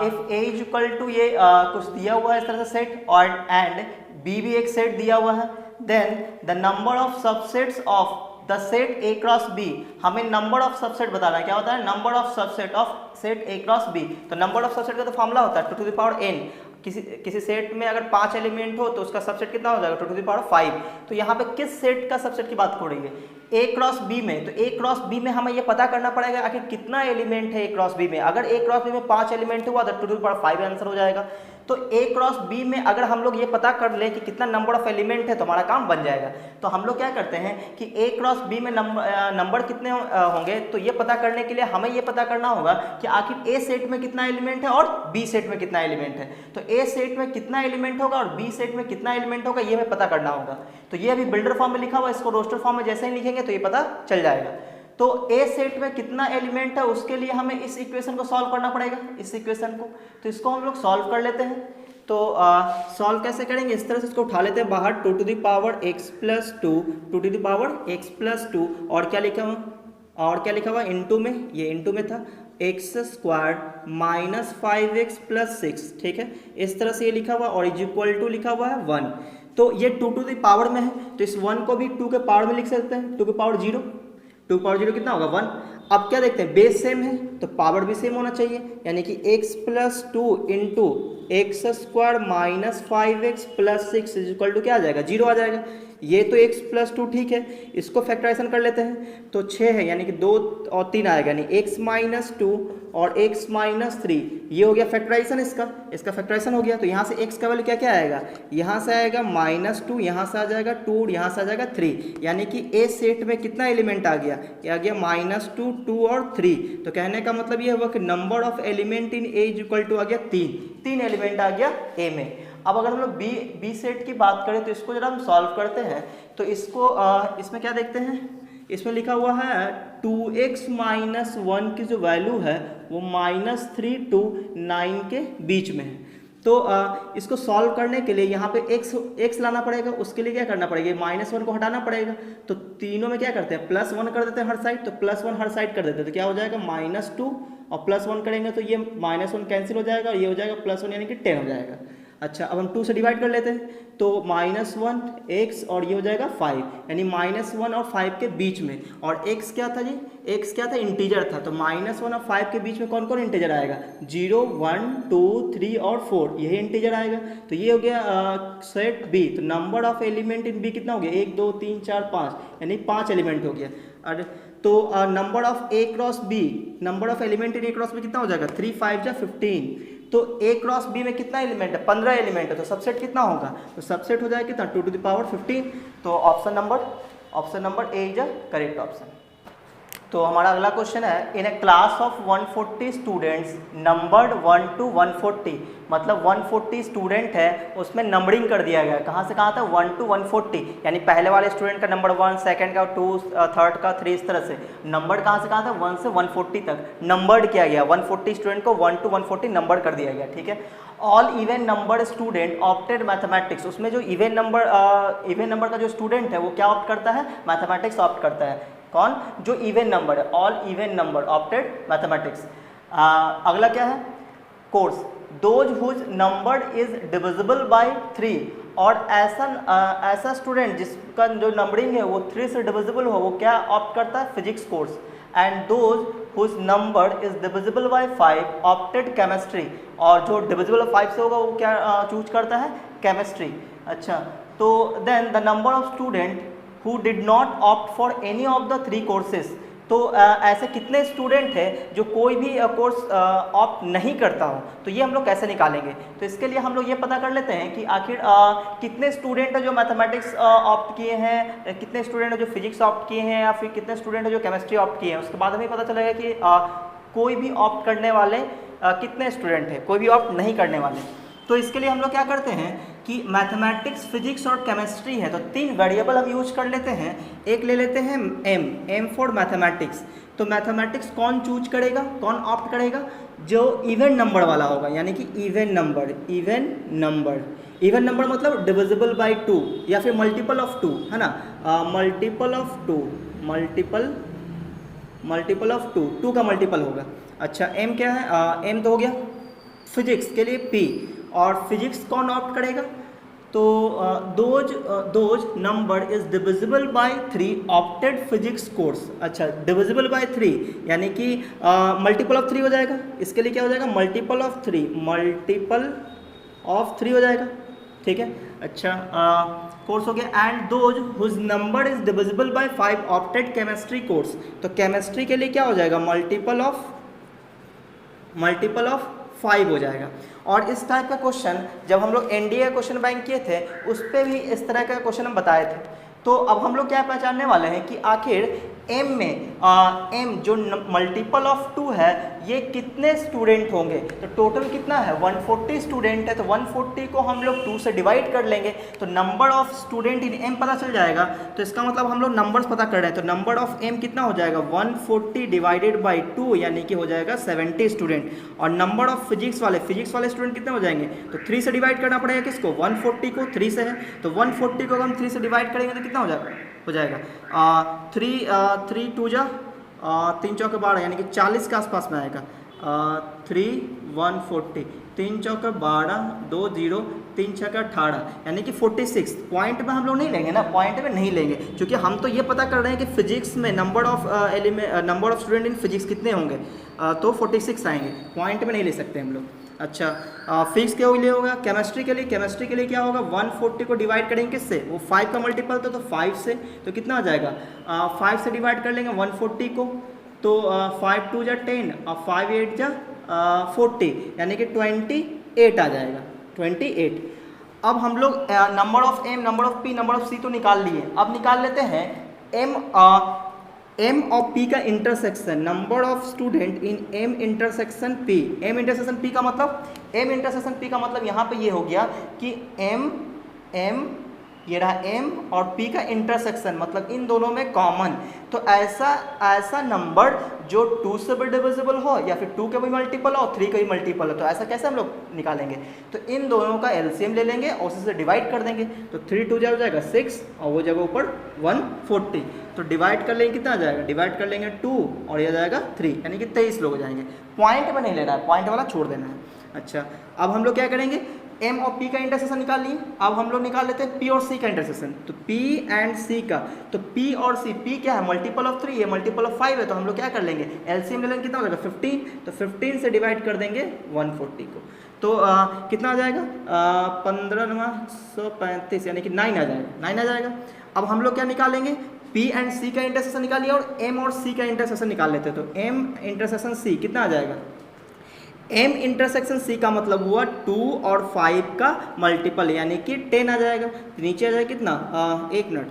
S1: If A is equal to, ये कुछ दिया हुआ है इस तरह से सेट, और एंड बी भी एक सेट दिया हुआ है, then the number of subsets of the set A cross B. हमें नंबर ऑफ सबसेट बताना है, क्या होता है, number of subset of set A cross B. तो नंबर ऑफ सबसेट का तो फॉर्मूला होता है 2 to the power n। किसी सेट में अगर 5 एलिमेंट हो तो उसका सबसेट कितना हो जाएगा 2 to the power 5। तो यहाँ पे किस सेट का सबसेट की बात हो रही है, ए क्रॉस बी में। तो ए क्रॉस बी में हमें ये पता करना पड़ेगा आखिर कितना एलिमेंट है ए क्रॉस बी में। अगर ए क्रॉस बी में 5 एलिमेंट हुआ तो 2 to the power 5 आंसर हो जाएगा। तो ए क्रॉस बी में अगर हम लोग ये पता कर लें कि कितना नंबर ऑफ एलिमेंट है तो हमारा काम बन जाएगा। तो हम लोग क्या करते हैं कि ए क्रॉस बी में नंबर कितने होंगे, तो ये पता करने के लिए हमें ये पता करना होगा कि आखिर ए सेट में कितना एलिमेंट है और बी सेट में कितना एलिमेंट है। तो ए सेट में कितना एलिमेंट होगा और बी सेट में कितना एलिमेंट होगा, ये हमें पता करना होगा। तो ये अभी बिल्डर फॉर्म में लिखा हुआ है, इसको रोस्टर फॉर्म में जैसे ही लिखेंगे तो ये पता चल जाएगा। तो ए सेट में कितना एलिमेंट है उसके लिए हमें इस इक्वेशन को सॉल्व करना पड़ेगा, इस इक्वेशन को। तो इसको हम लोग सॉल्व कर लेते हैं। तो सॉल्व कैसे करेंगे, इस तरह से इसको उठा लेते हैं बाहर, 2 to the power x plus 2, 2 to the power x plus 2, और क्या लिखा हुआ इनटू में, ये इनटू में था, x square minus 5x plus 6, ठीक है, इस तरह से ये लिखा हुआ, और इज इक्वल टू लिखा हुआ है 1। तो ये 2 to the power में है, तो इस 1 को भी 2 के पावर में लिख सकते हैं, 2 के पावर 0, 2 पावर 0 कितना होगा 1। अब क्या देखते हैं, बेस सेम है तो पावर भी सेम होना चाहिए, यानी कि x plus 2 into x square minus 5x plus 6 is equal to क्या आ जाएगा 0 आ जाएगा। ये तो x प्लस 2 ठीक है, इसको फैक्टराइजेशन कर लेते हैं तो 6 है, यानी कि 2 और 3 आएगा, यानी x माइनस 2 और x माइनस 3, ये हो गया फैक्टराइजेशन, इसका फैक्टराइजेशन हो गया। तो यहाँ से x का वैल्यू क्या क्या आएगा, यहाँ से आएगा -2, यहाँ से आ जाएगा 2, यहाँ से आ जाएगा 3, यानी कि a सेट में कितना एलिमेंट आ गया, ये आ गया -2, 2 और 3। तो कहने का मतलब ये हुआ कि number of element in a is equal to आ गया 3 एलिमेंट आ गया a में। अब अगर हम लोग बी सेट की बात करें तो इसको जरा हम सॉल्व करते हैं। तो इसको इसमें क्या देखते हैं, इसमें लिखा हुआ है 2x माइनस 1 की जो वैल्यू है वो -3 to 9 के बीच में है। तो इसको सॉल्व करने के लिए यहाँ पे x लाना पड़ेगा, उसके लिए क्या करना पड़ेगा, -1 को हटाना पड़ेगा। तो तीनों में क्या करते हैं, +1 कर देते हैं हर साइड, तो +1 हर साइड कर देते हैं, तो क्या हो जाएगा -2 और +1 करेंगे तो ये -1 कैंसिल हो जाएगा और ये हो जाएगा +1 यानी कि 10 हो जाएगा। अच्छा, अब हम 2 से डिवाइड कर लेते हैं, तो -1 x और ये हो जाएगा 5, यानी -1 और 5 के बीच में। और x क्या था जी, x क्या था, इंटीजर था। तो -1 और 5 के बीच में कौन कौन इंटीजर आएगा, 0, 1, 2, 3 और 4, यही इंटीजर आएगा। तो ये हो गया सेट बी। तो number of element in B कितना हो गया, 1, 2, 3, 4, 5, यानी 5 एलिमेंट हो गया। और तो number of A cross B, number of element in A cross B कितना हो जाएगा, 3, 5 या 15। तो ए क्रॉस बी में कितना एलिमेंट है, 15 एलिमेंट है। तो सबसेट कितना होगा, तो सबसेट हो जाएगा कितना, 2 to the power 15। तो option number A is a correct option. तो हमारा अगला क्वेश्चन है, in a class of 140 students numbered 1 to 140, मतलब 140 स्टूडेंट है उसमें नंबरिंग कर दिया गया। कहाँ से कहाँ था, 1 to 140, यानी पहले वाले स्टूडेंट का नंबर 1, सेकंड का 2, थर्ड का 3, इस तरह से नंबर कहाँ से कहाँ था, 1 से 140 तक नंबर्ड किया गया। 140 स्टूडेंट को 1 to 140 नंबर कर दिया गया, ठीक है। All even number student opted mathematics, उसमें जो इवन नंबर का जो स्टूडेंट है वो क्या ऑप्ट करता है, मैथमेटिक्स ऑप्ट करता है। कौन, जो इवन नंबर है, all even number opted mathematics. अगला क्या है, course, those whose number is divisible by 3, और ऐसा स्टूडेंट जिसका जो नंबरिंग है वो 3 से डिविजिबल हो, वो क्या ऑप्ट करता है, physics course. And those whose number is divisible by 5 opted chemistry, और जो डिविजिबल 5 से होगा वो क्या चूज करता है, केमिस्ट्री। अच्छा, तो then the number of student who did not opt for any of the 3 courses, तो ऐसे कितने स्टूडेंट हैं जो कोई भी कोर्स ऑप्ट नहीं करता हो। तो ये हम लोग कैसे निकालेंगे, तो इसके लिए हम लोग ये पता कर लेते हैं कि आखिर कितने स्टूडेंट हैं जो मैथमेटिक्स ऑप्ट किए हैं, कितने स्टूडेंट हैं जो फिजिक्स ऑप्ट किए हैं, या फिर कितने स्टूडेंट हैं जो केमिस्ट्री ऑप्ट किए हैं। उसके बाद हमें पता चलेगा कि कोई भी ऑप्ट करने वाले कितने स्टूडेंट हैं, कोई भी ऑप्ट नहीं करने वाले। तो इसके लिए हम लोग क्या करते हैं कि मैथमेटिक्स, फिजिक्स और केमिस्ट्री है, तो 3 वेरिएबल हम यूज कर लेते हैं। एक ले लेते हैं एम फॉर मैथमेटिक्स। तो मैथमेटिक्स कौन चूज करेगा, कौन ऑप्ट करेगा, जो इवन नंबर वाला होगा, यानी कि इवन नंबर मतलब डिविजिबल बाय 2 या फिर मल्टीपल ऑफ 2, है ना, मल्टीपल ऑफ 2 का मल्टीपल होगा। अच्छा, एम क्या है, एम तो हो गया फिजिक्स के लिए पी, और फिजिक्स कौन ऑप्ट करेगा, तो those number is divisible by 3 opted physics course. अच्छा, डिविजिबल बाय 3 यानी कि मल्टीपल ऑफ 3 हो जाएगा। इसके लिए क्या हो जाएगा, मल्टीपल ऑफ 3 हो जाएगा, ठीक है। अच्छा, कोर्स हो गया। And those whose number is divisible by 5 opted chemistry course. तो केमिस्ट्री के लिए क्या हो जाएगा, मल्टीपल ऑफ 5 हो जाएगा। और इस टाइप का क्वेश्चन जब हम लोग एनडीए क्वेश्चन बैंक किए थे उस पर भी इस तरह का क्वेश्चन हम बताए थे। तो अब हम लोग क्या पहचानने वाले हैं कि आखिर एम में एम जो मल्टीपल ऑफ 2 है ये कितने स्टूडेंट होंगे। तो टोटल कितना है, 140 स्टूडेंट है, तो 140 को हम लोग 2 से डिवाइड कर लेंगे तो number of student in M पता चल जाएगा। तो इसका मतलब हम लोग नंबर्स पता कर रहे हैं, तो नंबर ऑफ एम कितना हो जाएगा, 140 डिवाइडेड बाई 2 यानी कि हो जाएगा 70 स्टूडेंट। और नंबर ऑफ फिजिक्स वाले स्टूडेंट कितने हो जाएंगे, तो 3 से डिवाइड करना पड़ेगा किसको, 140 को, 3 से है, तो 140 को हम 3 से डिवाइड करेंगे तो कितना हो जाएगा 3 2 जा 3 चौके 12 यानी कि 40 के आसपास में आएगा। 3 140 3 चौके 12 2 0 3 छक्का 18 यानी कि 46। पॉइंट में हम लोग नहीं लेंगे ना, पॉइंट में नहीं लेंगे क्योंकि हम तो ये पता कर रहे हैं कि फिजिक्स में number of student in physics कितने होंगे, तो 46 आएंगे, पॉइंट में नहीं ले सकते हम लोग। अच्छा, फिजिक्स के लिए होगा, केमिस्ट्री के लिए क्या होगा, 140 को डिवाइड करेंगे किससे, वो 5 का मल्टीपल था तो 5 से, तो कितना आ जाएगा 5 से डिवाइड कर लेंगे 140 को, तो 5 2 जा 10 और 5 8 जा 40 यानी कि 28 आ जाएगा, 28। अब हम लोग number of M, number of P, number of C तो निकाल लिए, अब निकाल लेते हैं एम और पी का intersection, number of student in M intersection P. M intersection P का मतलब यहाँ पे ये हो गया कि एम ये रहा m और p का इंटरसेक्शन, मतलब इन दोनों में कॉमन। तो ऐसा नंबर जो 2 से भी डिविजिबल हो या फिर 2 के भी मल्टीपल हो और 3 के भी मल्टीपल हो, तो ऐसा कैसे हम लोग निकालेंगे? तो इन दोनों का एलसीएम ले लेंगे और उसी से डिवाइड कर देंगे। तो 3 2 हो जाएगा 6 और वो जगह ऊपर 140, तो डिवाइड कर लेंगे, कितना आ जाएगा? डिवाइड कर लेंगे 2 और ये जाएगा 3, यानी कि 23 लोग हो जाएंगे। पॉइंट में नहीं लेना है, पॉइंट वाला छोड़ देना है। अच्छा, अब हम लोग क्या करेंगे? m और p का इंटरसेक्शन निकाल लिए। अब हम लोग निकाल लेते हैं p और c का इंटरसेक्शन। तो p एंड c का, तो p और c, p क्या है? मल्टीपल ऑफ 3 है, मल्टीपल ऑफ 5 है, तो हम लोग क्या कर लेंगे? एलसीएम ले लेंगे, कितना हो जाएगा? 15। तो 15 से डिवाइड कर देंगे 140 को, तो कितना आ जाएगा? 1535, यानी कि 9 आ जाएगा, 9 आ जाएगा। अब हम लोग क्या निकालेंगे? p एंड c का इंटरसेक्शन निकालिए और m और c का इंटरसेक्शन निकाल लेते हैं। तो m इंटरसेक्शन c कितना आ जाएगा? m इंटरसेक्शन c का मतलब हुआ 2 और 5 का मल्टीपल, यानी कि 10 आ जाएगा। तो नीचे आ जाएगा कितना? 1 मिनट,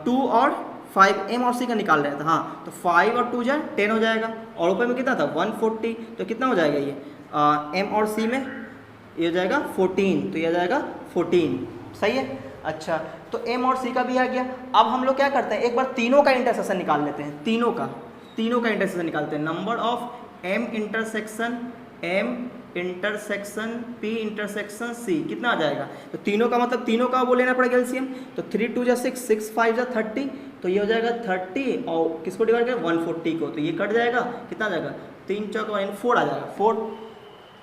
S1: 2 और 5, m और c का निकाल रहे थे, हाँ, तो 5 और 2 जाए 10 हो जाएगा, और ऊपर में कितना था? 140, तो कितना हो जाएगा ये? m और c में ये हो जाएगा 14, तो ये आ जाएगा 14, सही है। अच्छा, तो m और c का भी आ गया। अब हम लोग क्या करते हैं? एक बार तीनों का इंटरसेक्शन निकाल लेते हैं, तीनों का इंटरसेक्शन निकालते हैं। Number of m intersection p intersection c कितना आ जाएगा? तो तीनों का मतलब तीनों का वो लेना पड़ेगा एलसीएम। तो 3 2 जा 6, 6 5 जा 30, तो ये हो जाएगा 30 और किसको डिवाइड करें? 140 को, तो ये कट जाएगा, कितना आ जाएगा? 3 4 4 आ जाएगा, 4।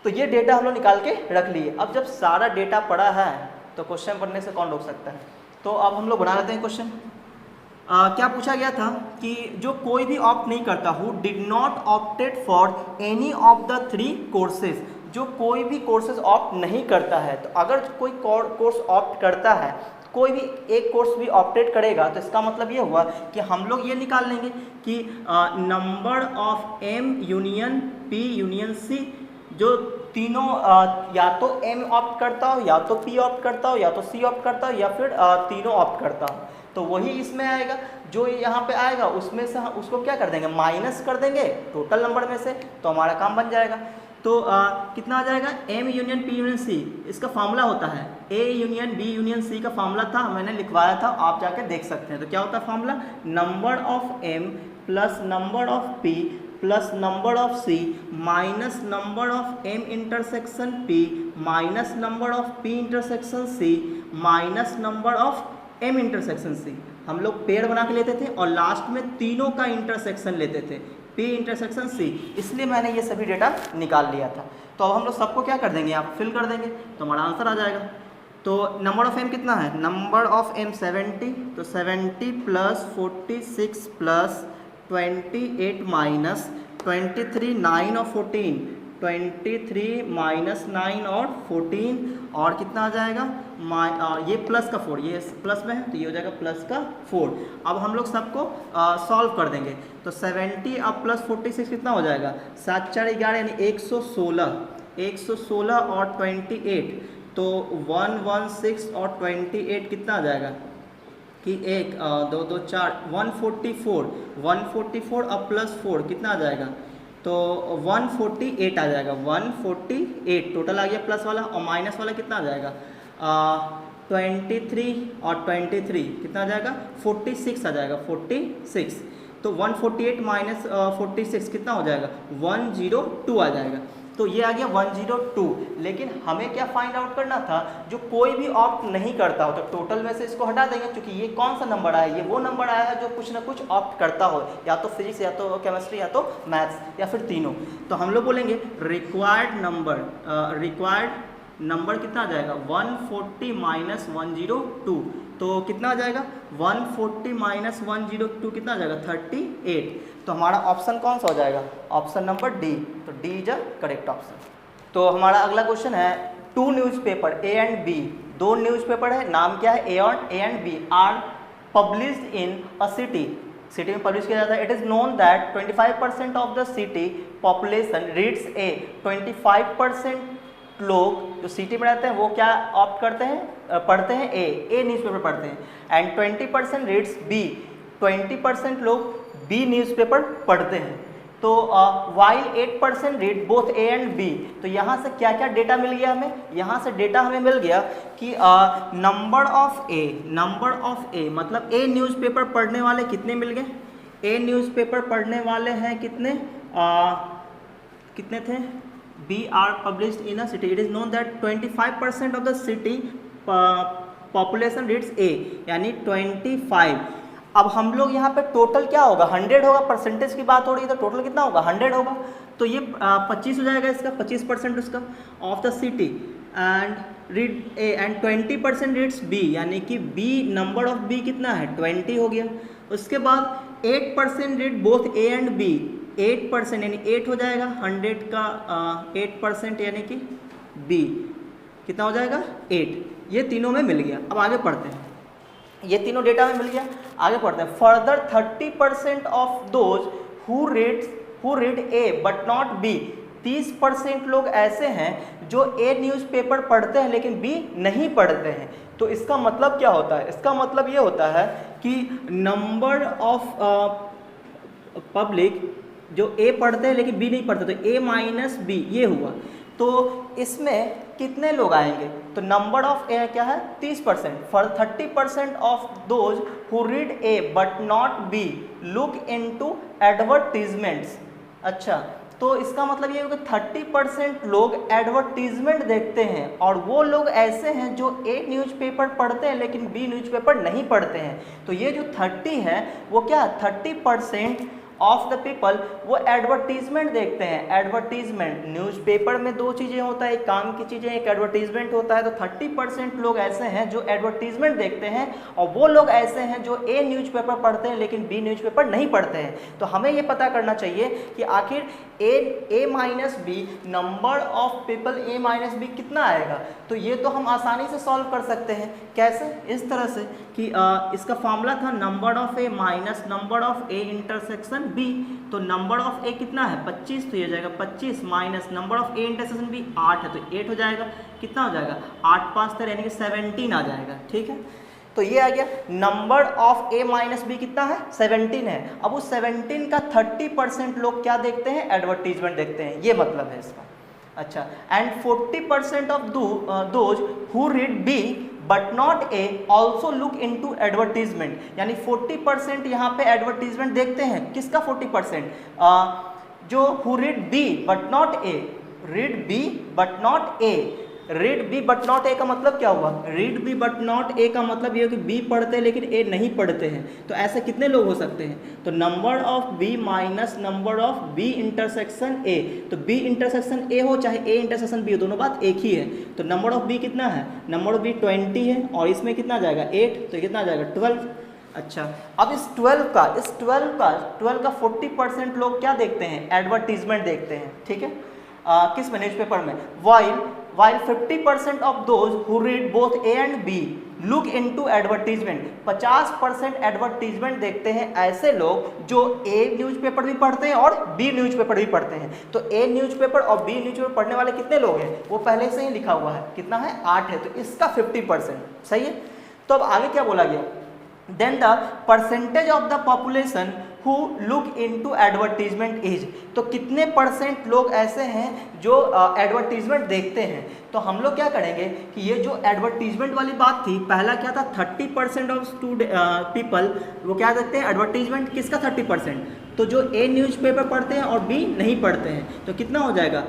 S1: तो ये डेटा हम लोग निकाल के रख लिए। अब जब सारा डेटा पड़ा है तो क्वेश्चन बनने से कौन रोक सकता है? तो अब हम लोग बना लेते हैं क्वेश्चन। क्या पूछा गया था कि जो कोई भी ऑप्ट नहीं करता, who did not opted for any of the 3 courses, जो कोई भी कोर्सेज ऑप्ट नहीं करता है। तो अगर कोई कोर्स ऑप्ट करता है, कोई भी एक कोर्स भी ऑप्टेड करेगा, तो इसका मतलब ये हुआ कि हम लोग ये निकाल लेंगे कि number of m union p union c, जो तीनों या तो m ऑप्ट करता हो, या तो p ऑप्ट करता हो, या तो c ऑप्ट करता हो, या फिर तीनों ऑप्ट करता हो, तो वही इसमें आएगा। जो यहाँ पे आएगा उसमें से उसको क्या कर देंगे? माइनस कर देंगे टोटल नंबर में से, तो हमारा काम बन जाएगा। तो कितना आ जाएगा? m union p union c, इसका फार्मूला होता है a union b union c का फार्मूला था, मैंने लिखवाया था, आप जाके देख सकते हैं। तो क्या होता है formula? Number of m plus number of p plus number of c minus number of m intersection p minus number of p intersection c minus number of m intersection c। हम लोग पेड़ बना के लेते थे और लास्ट में तीनों का इंटरसेक्शन लेते थे, p इंटरसेक्शन c, इसलिए मैंने ये सभी डेटा निकाल लिया था। तो अब हम लोग सबको क्या कर देंगे? आप फिल कर देंगे, तो हमारा आंसर आ जाएगा। तो नंबर ऑफ m कितना है? नंबर ऑफ m 70, तो 70 प्लस 46 प्लस 28 माइनस 23, 9 और 14, 23 माइनस 9 और 14, और कितना आ जाएगा? ये प्लस का 4, ये प्लस में है तो ये हो जाएगा प्लस का 4। अब हम लोग सबको सॉल्व कर देंगे। तो 70 अब प्लस 46 कितना हो जाएगा? 7 4 11, यानी 116 और 28, तो 116 और 28 कितना आ जाएगा? कि 1 2 2 4 144 अब प्लस 4 कितना आ जाएगा? तो 148 आ जाएगा, 148 टोटल आ गया प्लस वाला, और माइनस वाला कितना आ जाएगा? 23 और 23 कितना आ जाएगा? 46 आ जाएगा, 46। तो 148 माइनस 46 कितना हो जाएगा? 102 आ जाएगा। तो ये आ गया 102। लेकिन हमें क्या फाइंड आउट करना था? जो कोई भी ऑप्ट नहीं करता हो, तो टोटल में से इसको हटा देंगे, क्योंकि ये कौन सा नंबर आया? ये वो नंबर आया है जो कुछ ना कुछ ऑप्ट करता हो, या तो फिजिक्स, या तो केमिस्ट्री, या तो मैथ्स, या फिर तीनों। तो हम लोग बोलेंगे रिक्वायर्ड नंबर कितना आ जाएगा? 140 माइनस 102, तो कितना आ जाएगा? 140 माइनस 102 कितना आ जाएगा? 38। तो हमारा ऑप्शन कौन सा हो जाएगा? Option number D. तो D is a correct option. तो हमारा अगला क्वेश्चन है, 2 newspaper A and B, 2 newspaper है, नाम क्या है? A and B are published in a city में पब्लिश किया जाता है। It is known that 25% of the city population reads A, 25% लोग जो सिटी में रहते हैं वो क्या ऑप्ट करते हैं? पढ़ते हैं ए न्यूज़पेपर पढ़ते हैं। एंड 20% रीड्स बी, 20% लोग बी न्यूज़पेपर पढ़ते हैं। तो while 8% read both A and B, तो यहाँ से क्या क्या डेटा मिल गया हमें? यहाँ से डेटा हमें मिल गया कि नंबर ऑफ ए मतलब ए न्यूज़पेपर पढ़ने वाले कितने मिल गए? ए न्यूज़पेपर पढ़ने वाले हैं कितने? कितने थे? B are published in a city, it is known that 25% of the city population reads A, यानी 25। अब हम लोग यहाँ पे टोटल क्या होगा? 100 होगा, परसेंटेज की बात हो रही है तो टोटल कितना होगा? 100 होगा, तो ये 25 हो जाएगा इसका, 25% उसका of the city and read A and 20% reads B, यानी कि बी नंबर ऑफ बी कितना है? 20 हो गया। उसके बाद 8% read both A and B, 8% यानी 8 हो जाएगा, 100 का 8% यानी कि बी कितना हो जाएगा? 8। ये तीनों में मिल गया। अब आगे पढ़ते हैं, ये तीनों डेटा में मिल गया, आगे पढ़ते हैं। Further 30% of those who read A but not be, 30% लोग ऐसे हैं जो ए न्यूज़पेपर पढ़ते हैं लेकिन बी नहीं पढ़ते हैं। तो इसका मतलब क्या होता है? इसका मतलब ये होता है कि नंबर ऑफ पब्लिक जो ए पढ़ते हैं लेकिन बी नहीं पढ़ते, तो ए माइनस बी ये हुआ। तो इसमें कितने लोग आएंगे? तो नंबर ऑफ ए क्या है? 30%। For 30% of those who read A but not be look into advertisements. अच्छा, तो इसका मतलब ये होगा 30% लोग एडवर्टीजमेंट देखते हैं, और वो लोग ऐसे हैं जो ए न्यूज़पेपर पढ़ते हैं लेकिन बी न्यूज़पेपर नहीं पढ़ते हैं। तो ये जो 30 है वो क्या? 30% ऑफ द पीपल वो एडवर्टीजमेंट देखते हैं। एडवर्टीजमेंट न्यूज़पेपर में दो चीज़ें होता है, एक काम की चीज़ें, एक एडवर्टीजमेंट होता है। तो 30% लोग ऐसे हैं जो एडवर्टीजमेंट देखते हैं, और वो लोग ऐसे हैं जो ए न्यूज़पेपर पढ़ते हैं लेकिन बी न्यूज़पेपर नहीं पढ़ते हैं। तो हमें ये पता करना चाहिए कि आखिर A minus B, number of people A minus B कितना आएगा। तो ये तो हम आसानी से सॉल्व कर सकते हैं। कैसे? इस तरह से कि इसका फॉर्मूला था number of A minus number of A intersection B. तो नंबर ऑफ ए कितना है? 25, तो ये जाएगा 25 minus number of A intersection B 8 है, तो 8 हो जाएगा। कितना हो जाएगा? 8 5 13 यानी कि 17 आ जाएगा। ठीक है, तो ये आ गया। Number of A minus B कितना है? 17 है। अब उस 17 का 30% लोग क्या देखते हैं? एडवर्टीजमेंट देखते हैं, ये मतलब है इसका। अच्छा, and 40% of those who read B but not A also look into advertisement, यानी 40% यहाँ पे एडवर्टीजमेंट देखते हैं। किसका 40%? जो who read B but not A, read B but not A. Read B but not A का मतलब क्या हुआ? Read B but not A का मतलब ये है कि बी पढ़ते हैं लेकिन ए नहीं पढ़ते हैं। तो ऐसे कितने लोग हो सकते हैं? तो number of B minus number of B intersection A. तो बी इंटरसेक्शन ए हो चाहे ए इंटरसेक्शन बी हो, दोनों बात एक ही है। तो नंबर ऑफ बी कितना है? नंबर ऑफ बी 20 है, और इसमें कितना जाएगा? 8, तो कितना जाएगा? 12। अच्छा, अब इस 12 का 40% लोग क्या देखते हैं? एडवर्टीजमेंट देखते हैं। ठीक है, किस में? न्यूज़पेपर में। while 50% of those who read both A and B look into advertisement, 50% advertisement देखते हैं ऐसे लोग जो A न्यूज़पेपर भी पढ़ते हैं और B न्यूज़पेपर भी पढ़ते हैं। तो A न्यूज़पेपर और B न्यूज़पेपर पढ़ने वाले कितने लोग हैं? वो पहले से ही लिखा हुआ है, कितना है? 8 है, तो इसका 50%। सही है। तो अब आगे क्या बोला गया? Then the percentage of the population who look into advertisement is. तो कितने % लोग ऐसे हैं जो एडवर्टीजमेंट देखते हैं? तो हम लोग क्या करेंगे कि ये जो एडवर्टीजमेंट वाली बात थी, पहला क्या था? 30% ऑफ पीपल वो क्या देखते हैं? एडवर्टीजमेंट। किसका 30%? तो जो ए न्यूज़पेपर पढ़ते हैं और बी नहीं पढ़ते हैं। तो कितना हो जाएगा?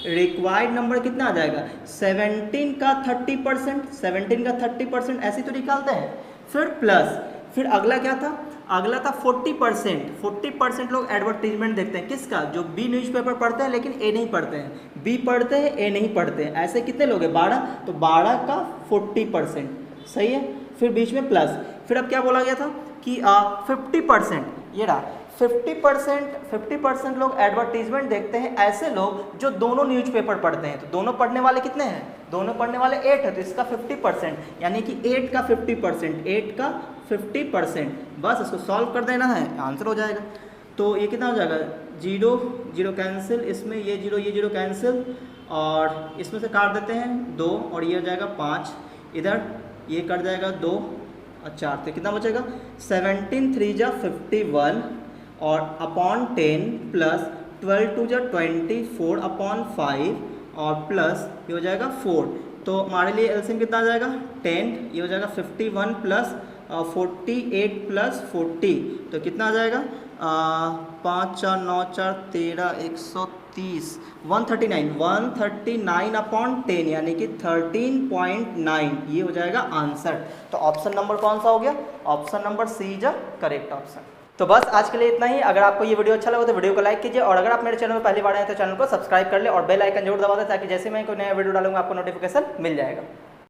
S1: रिक्वायर्ड नंबर कितना आ जाएगा? 17 का 30%, 17 का 30% ऐसे तो निकालते हैं। फिर प्लस, फिर अगला क्या था? अगला था 40% लोग एडवर्टीजमेंट देखते हैं। किसका? जो बी न्यूज़पेपर पढ़ते हैं लेकिन ए नहीं पढ़ते हैं। बी पढ़ते हैं, ए नहीं पढ़ते हैं। ऐसे कितने लोग हैं? 12, तो 12 का 40%। सही है। फिर बीच में प्लस, फिर अब क्या बोला गया था कि 50%, ये रहा 50% लोग एडवर्टीजमेंट देखते हैं ऐसे लोग जो दोनों न्यूज़पेपर पढ़ते हैं। तो दोनों पढ़ने वाले कितने हैं? दोनों पढ़ने वाले 8 है, तो इसका 50%, यानी कि 8 का 50%, 8 का 50%। बस इसको सॉल्व कर देना है, आंसर हो जाएगा। तो ये कितना हो जाएगा? 0 0 कैंसिल, इसमें ये 0 कैंसिल, और इसमें से काट देते हैं 2, और ये हो जाएगा 5, इधर ये कट जाएगा 2 और 4, तो कितना बचेगा? 17 3 जा 51, और अपॉन 10 प्लस 12 टू जो 24 अपॉन 5 और प्लस ये हो जाएगा 4। तो हमारे लिए एलसीएम कितना आ जाएगा 10, ये हो जाएगा 51 प्लस 48 प्लस 40, तो कितना आ जाएगा 5 4 9 4 13 130 139 अपॉन 10 यानी कि 13.9, ये हो जाएगा आंसर। तो ऑप्शन नंबर कौन सा हो गया, option number C is a correct option. तो बस आज के लिए इतना ही। अगर आपको ये वीडियो अच्छा लगा तो वीडियो को लाइक कीजिए, और अगर आप मेरे चैनल में पहली बार आए तो चैनल को सब्सक्राइब कर ले और बेल आइकन जरूर दबा दें, ताकि जैसे मैं कोई नया वीडियो डालूंगा आपको नोटिफिकेशन मिल जाएगा।